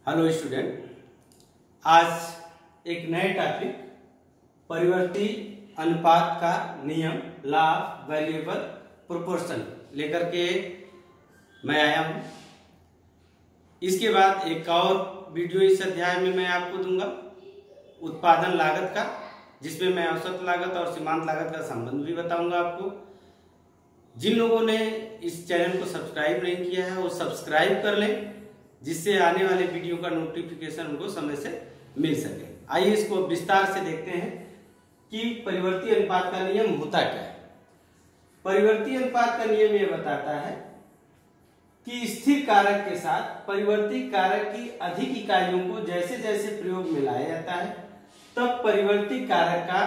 Hello student, आज एक नए टॉपिक परिवर्ती अनुपात का नियम लॉ ऑफ वेरिएबल प्रोपोर्शन लेकर के मैं आया हूं। इसके बाद एक और वीडियो इस अध्याय में मैं आपको दूंगा उत्पादन लागत का, जिसमें मैं औसत लागत और सीमांत लागत का संबंध भी बताऊंगा आपको। जिन लोगों ने इस चैनल को सब्सक्राइब नहीं किया है वो सब्सक्राइब कर लें, जिससे आने वाले वीडियो का नोटिफिकेशन उनको समय से मिल सके। आइए इसको विस्तार से देखते हैं कि परिवर्ती अनुपात का नियम होता क्या है। परिवर्ती अनुपात का नियम यह बताता है कि स्थिर कारक के साथ परिवर्ती कारक की अधिक इकाइयों को जैसे जैसे प्रयोग में लाया जाता है तब परिवर्ती कारक का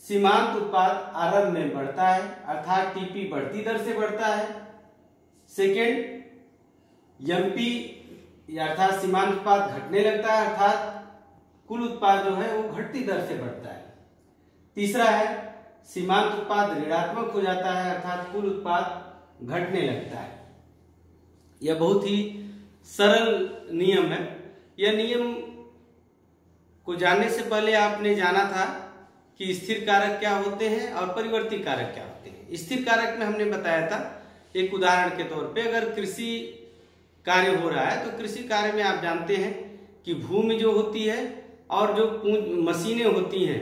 सीमांत उत्पाद आरंभ में बढ़ता है, अर्थात टीपी बढ़ती दर से बढ़ता है। सेकेंड, एमपी अर्थात सीमांत उत्पाद घटने लगता है, अर्थात कुल उत्पाद जो है वो घटती दर से बढ़ता है। तीसरा है सीमांत उत्पाद ऋणात्मक हो जाता है, अर्थात कुल उत्पाद घटने लगता है। यह बहुत ही सरल नियम है। यह नियम को जानने से पहले आपने जाना था कि स्थिर कारक क्या होते हैं और परिवर्ती कारक क्या होते हैं। स्थिर कारक में हमने बताया था, एक उदाहरण के तौर पे अगर कृषि कार्य हो रहा है तो कृषि कार्य में आप जानते हैं कि भूमि जो होती है और जो मशीनें होती हैं,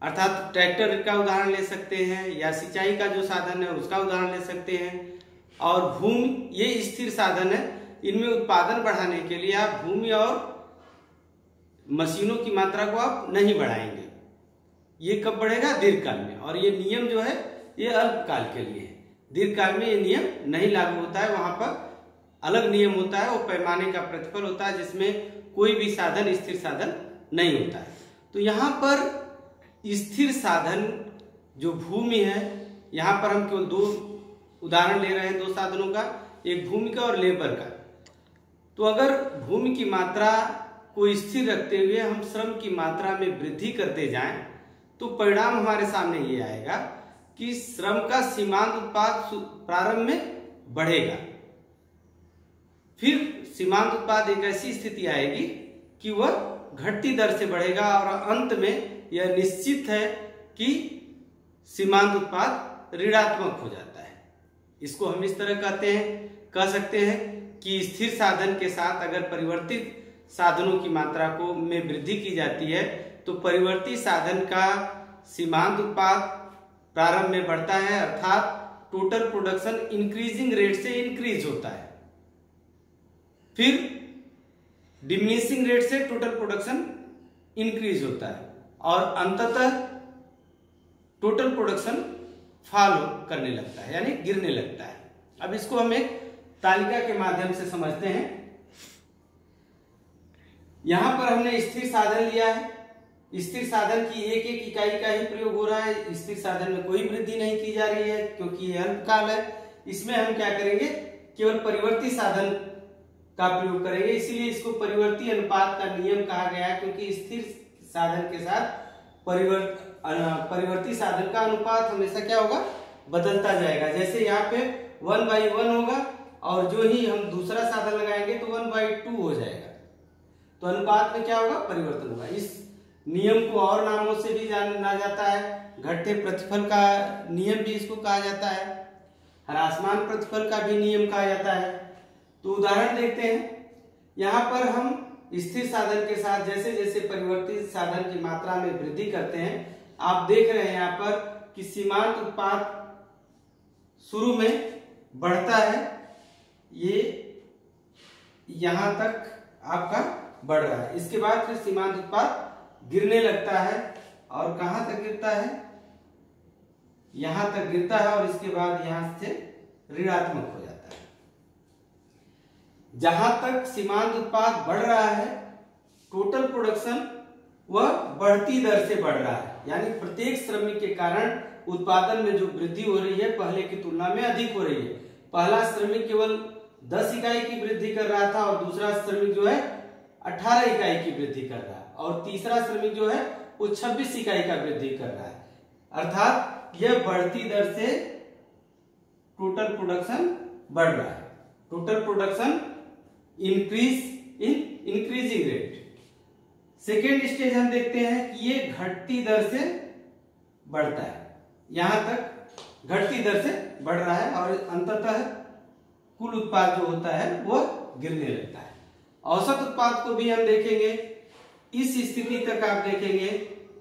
अर्थात ट्रैक्टर का उदाहरण ले सकते हैं या सिंचाई का जो साधन है उसका उदाहरण ले सकते हैं। और भूमि ये स्थिर साधन है, इनमें उत्पादन बढ़ाने के लिए आप भूमि और मशीनों की मात्रा को आप नहीं बढ़ाएंगे। ये कब बढ़ेगा? दीर्घकाल में। और ये नियम जो है ये अल्पकाल के लिए है, दीर्घकाल में ये नियम नहीं लागू होता है। वहां पर अलग नियम होता है, वो पैमाने का प्रतिफल होता है, जिसमें कोई भी साधन स्थिर साधन नहीं होता है। तो यहाँ पर स्थिर साधन जो भूमि है, यहाँ पर हम केवल दो उदाहरण ले रहे हैं, दो साधनों का, एक भूमि का और लेबर का। तो अगर भूमि की मात्रा को स्थिर रखते हुए हम श्रम की मात्रा में वृद्धि करते जाएं तो परिणाम हमारे सामने ये आएगा कि श्रम का सीमांत उत्पाद प्रारंभ में बढ़ेगा, फिर सीमांत उत्पाद एक ऐसी स्थिति आएगी कि वह घटती दर से बढ़ेगा और अंत में यह निश्चित है कि सीमांत उत्पाद ऋणात्मक हो जाता है। इसको हम इस तरह कह सकते हैं कि स्थिर साधन के साथ अगर परिवर्तित साधनों की मात्रा को में वृद्धि की जाती है तो परिवर्ती साधन का सीमांत उत्पाद प्रारंभ में बढ़ता है, अर्थात टोटल प्रोडक्शन इंक्रीजिंग रेट से इंक्रीज होता है, फिर डिमिनिशिंग रेट से टोटल प्रोडक्शन इंक्रीज होता है और अंततः टोटल प्रोडक्शन फॉल करने लगता है, यानी गिरने लगता है। अब इसको हम एक तालिका के माध्यम से समझते हैं। यहां पर हमने स्थिर साधन लिया है, स्थिर साधन की एक एक इकाई का ही प्रयोग हो रहा है, स्थिर साधन में कोई वृद्धि नहीं की जा रही है क्योंकि यह अल्पकाल है। इसमें हम क्या करेंगे, केवल परिवर्ती साधन का प्रयोग करेंगे, इसीलिए इसको परिवर्ती अनुपात का नियम कहा गया, क्योंकि स्थिर साधन के साथ परिवर्ती साधन का अनुपात हमेशा क्या होगा, बदलता जाएगा। जैसे यहाँ पे 1/1 होगा और जो ही हम दूसरा साधन लगाएंगे तो 1/2 हो जाएगा, तो अनुपात में क्या होगा, परिवर्तन होगा। इस नियम को और नामों से भी जाना जाता है, घटते प्रतिफल का नियम भी इसको कहा जाता है, ह्रासमान प्रतिफल का भी नियम कहा जाता है। तो उदाहरण देखते हैं। यहाँ पर हम स्थिर साधन के साथ जैसे जैसे परिवर्तित साधन की मात्रा में वृद्धि करते हैं, आप देख रहे हैं यहाँ पर कि सीमांत उत्पाद शुरू में बढ़ता है, ये यहां तक आपका बढ़ रहा है, इसके बाद फिर सीमांत उत्पाद गिरने लगता है और कहां तक गिरता है, यहां तक गिरता है और इसके बाद यहां से ऋणात्मक हो जाता है। जहां तक सीमांत उत्पाद बढ़ रहा है, टोटल प्रोडक्शन वह बढ़ती दर से बढ़ रहा है, यानी प्रत्येक श्रमिक के कारण उत्पादन में जो वृद्धि हो रही है पहले की तुलना में अधिक हो रही है। पहला श्रमिक केवल 10 इकाई की वृद्धि कर रहा था और दूसरा श्रमिक जो है 18 इकाई की वृद्धि कर रहा है और तीसरा श्रमिक जो है वो 26 इकाई का वृद्धि कर रहा है, अर्थात यह बढ़ती दर से टोटल प्रोडक्शन बढ़ रहा है। Total production increase in increasing rate. Second stage हम देखते हैं कि ये घटती दर से बढ़ता है, यहां तक घटती दर से बढ़ रहा है और अंततः कुल उत्पाद जो होता है वो गिरने लगता है। औसत उत्पाद को भी हम देखेंगे, इस स्थिति तक आप देखेंगे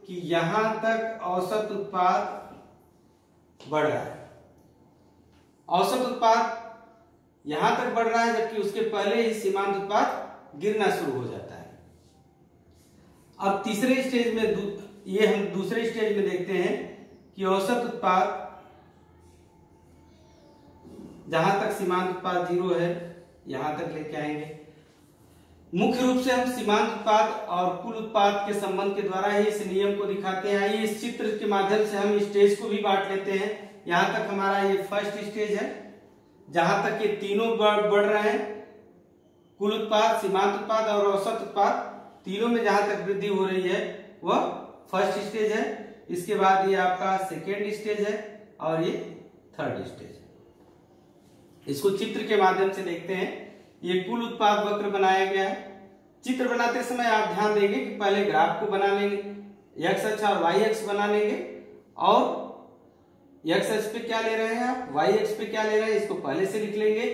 कि यहां तक औसत उत्पाद बढ़ रहा है, औसत उत्पाद यहां तक बढ़ रहा है, जबकि उसके पहले ही सीमांत उत्पाद गिरना शुरू हो जाता है। अब तीसरे स्टेज में ये हम दूसरे स्टेज में देखते हैं कि औसत उत्पाद जहां तक सीमांत उत्पाद 0 है यहां तक लेके आएंगे। मुख्य रूप से हम सीमांत उत्पाद और कुल उत्पाद के संबंध के द्वारा ही इस नियम को दिखाते हैं। आइए इस चित्र के माध्यम से हम स्टेज को भी बांट लेते हैं। यहां तक हमारा ये फर्स्ट स्टेज है, जहां तक ये तीनों बढ़ रहे हैं, कुल उत्पाद, सीमांत उत्पाद और औसत उत्पाद, तीनों में जहां तक वृद्धि हो रही है वह फर्स्ट स्टेज है। इसके बाद ये आपका सेकेंड स्टेज है और ये थर्ड स्टेज है। इसको चित्र के माध्यम से देखते हैं। ये कुल उत्पाद वक्र बनाया गया है। चित्र बनाते समय आप ध्यान देंगे कि पहले ग्राफ को बना लेंगे, एक्स अक्ष और वाई अक्ष बना लेंगे, और एक्स अक्ष पे क्या ले रहे हैं आप, वाई अक्ष पे क्या ले रहे हैं, इसको पहले से लिख लेंगे।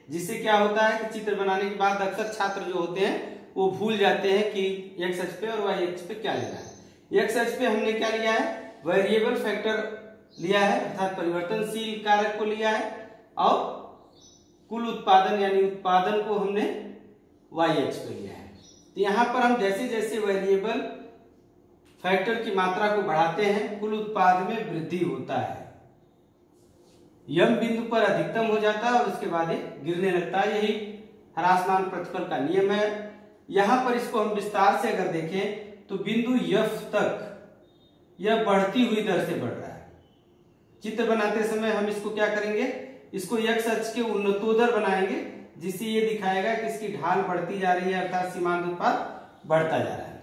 जिससे क्या होता है कि चित्र बनाने के बाद अक्सर छात्र जो होते हैं वो भूल जाते हैं कि एक्स अक्ष पे और वाई अक्ष पे क्या लेना है। एक्स अक्ष पे हमने क्या लिया है, वेरिएबल फैक्टर लिया है, अर्थात परिवर्तनशील कारक को लिया है, और कुल उत्पादन यानी उत्पादन को हमने वाई अक्ष पे लिया है। तो यहां पर हम जैसे जैसे वेरिएबल फैक्टर की मात्रा को बढ़ाते हैं कुल उत्पाद में वृद्धि होता है। यम बिंदु पर अधिकतम हो जाता है और उसके बाद ये गिरने लगता है। यही ह्रासमान प्रतिफल का नियम है। यहां पर इसको हम विस्तार से अगर देखें तो बिंदु एफ तक यह बढ़ती हुई दर से बढ़ रहा है। चित्र बनाते समय हम इसको क्या करेंगे, इसको एक्स अक्ष के उन्नतोदर बनाएंगे, जिससे ये दिखाएगा कि इसकी ढाल बढ़ती जा रही है, अर्थात सीमांत उत्पाद बढ़ता जा रहा है।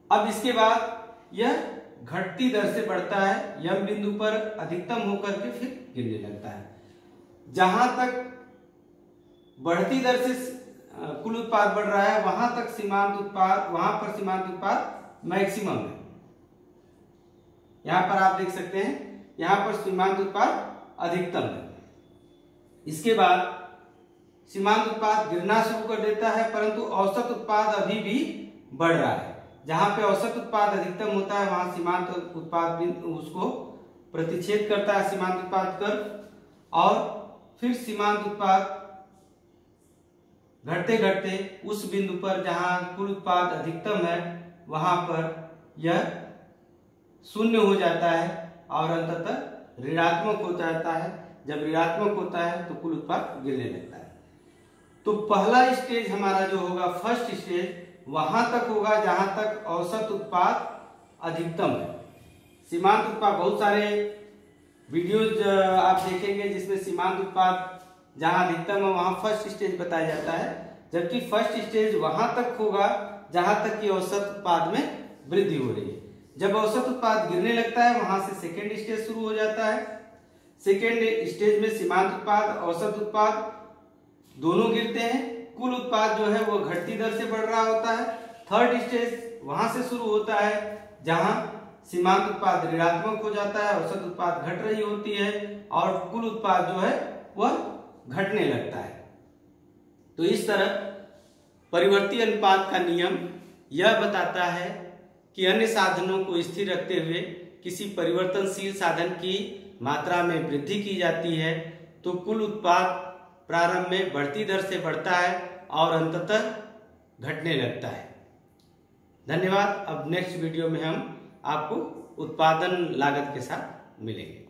अब इसके बाद यह घटती दर से बढ़ता है, यम बिंदु पर अधिकतम होकर के फिर गिरने लगता है। जहां तक बढ़ती दर से कुल उत्पाद बढ़ रहा है वहां पर सीमांत उत्पाद मैक्सिमम है। यहां पर आप देख सकते हैं, यहां पर सीमांत उत्पाद अधिकतम है। इसके बाद सीमांत उत्पाद गिरना शुरू कर देता है, परंतु औसत उत्पाद अभी भी बढ़ रहा है। जहां पे औसत उत्पाद अधिकतम होता है वहां सीमांत उत्पाद उसको प्रतिच्छेद करता है, सीमांत उत्पाद कर, और फिर सीमांत उत्पाद घटते घटते उस बिंदु पर जहां कुल उत्पाद अधिकतम है वहां पर यह शून्य हो जाता है और अंततः ऋणात्मक हो जाता है। जब ऋणात्मक होता है तो कुल उत्पाद गिरने लगता है। तो पहला स्टेज हमारा जो होगा, फर्स्ट स्टेज, वहां तक होगा जहां तक औसत उत्पाद अधिकतम है। सीमांत उत्पाद, बहुत सारे वीडियोज आप देखेंगे जिसमें सीमांत उत्पाद जहां अधिकतम है वहां फर्स्ट स्टेज बताया जाता है, जबकि फर्स्ट स्टेज वहां तक होगा जहां तक कि औसत उत्पाद में वृद्धि हो रही है। जब औसत उत्पाद गिरने लगता है वहां से सेकेंड स्टेज शुरू हो जाता है। सेकेंड स्टेज में सीमांत उत्पाद, औसत उत्पाद दोनों गिरते हैं, कुल उत्पाद जो है वो घटती दर से बढ़ रहा होता है। थर्ड स्टेज वहां से शुरू होता है जहां सीमांत उत्पाद ऋणात्मक हो जाता है, औसत उत्पाद घट रही होती है और कुल उत्पाद जो है वह घटने लगता है। तो इस तरह परिवर्ती अनुपात का नियम यह बताता है कि अन्य साधनों को स्थिर रखते हुए किसी परिवर्तनशील साधन की मात्रा में वृद्धि की जाती है तो कुल उत्पाद प्रारंभ में बढ़ती दर से बढ़ता है और अंततः घटने लगता है। धन्यवाद। अब नेक्स्ट वीडियो में हम आपको उत्पादन लागत के साथ मिलेंगे।